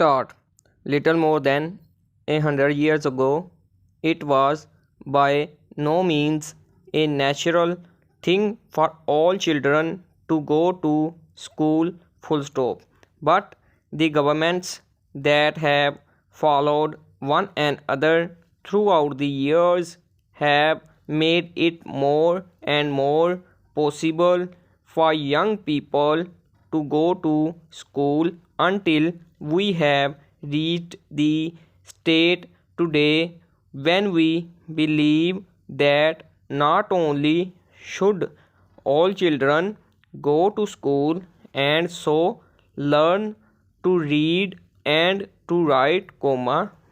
Start. Little more than 100 years ago, it was by no means a natural thing for all children to go to school full stop. But the governments that have followed one another throughout the years have made it more and more possible for young people to go to school until we have reached the state today when we believe that not only should all children go to school and so learn to read and to write,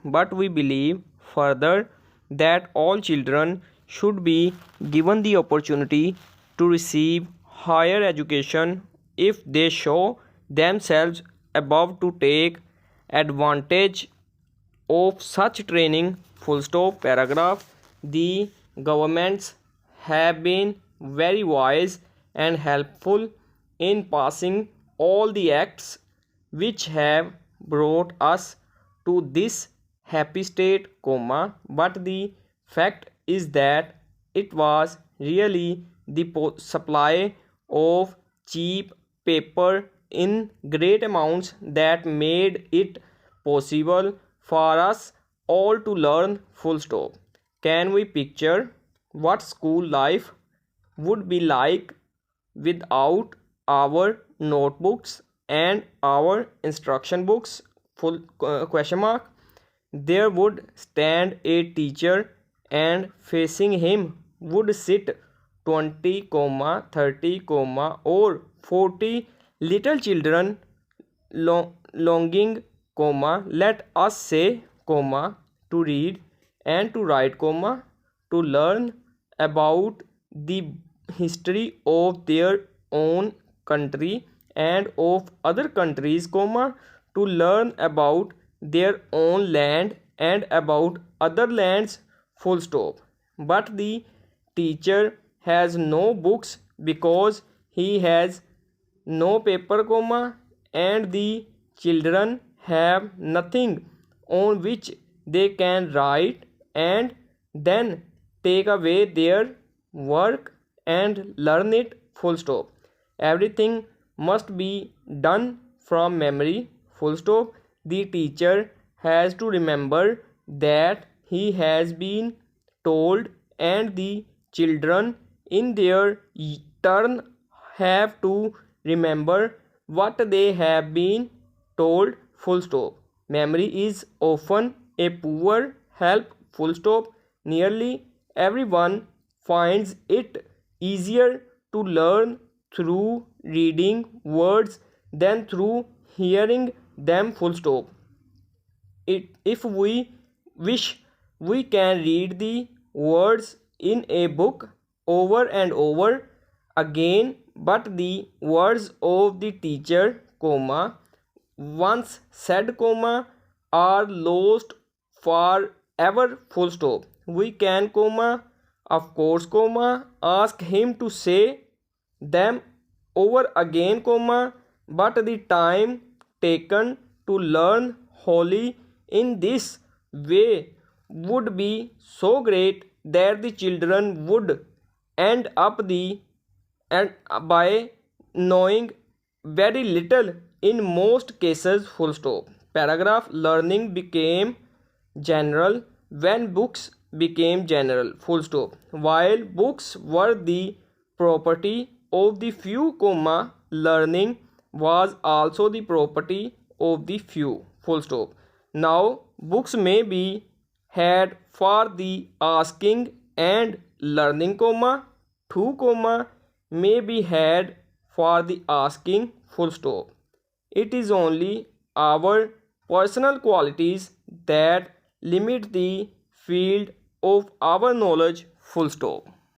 but we believe further that all children should be given the opportunity to receive higher education if they show themselves above to take advantage of such training. Full stop. Paragraph. The governments have been very wise and helpful in passing all the acts which have brought us to this happy state, but the fact is that it was really the supply of cheap paper in great amounts that made it possible for us all to learn. Full stop. Can we picture what school life would be like without our notebooks and our instruction books? Full question mark. There would stand a teacher and facing him would sit 20, 30, or 40 little children longing, let us say, to read and to write, to learn about the history of their own country and of other countries, to learn about their own land and about other lands. Full stop. But the teacher has no books because he has no paper, and the children have nothing on which they can write and then take away their work and learn it. Full stop. Everything must be done from memory. Full stop. The teacher has to remember that he has been told, and the children in their turn have to remember what they have been told. Full stop. Memory is often a poor help. Full stop. Nearly everyone finds it easier to learn through reading words than through hearing them. Full stop. If we wish, we can read the words in a book over and over again, but the words of the teacher, once said, are lost forever. Full stop. We can, of course, ask him to say them over again, but the time taken to learn wholly in this way would be so great that the children would end up by knowing very little in most cases. Full stop. Paragraph. Learning became general when books became general. Full stop. While books were the property of the few, learning was also the property of the few. Full stop. Now books may be had for the asking and learning, too, may be had for the asking. Full stop. It is only our personal qualities that limit the field of our knowledge. Full stop.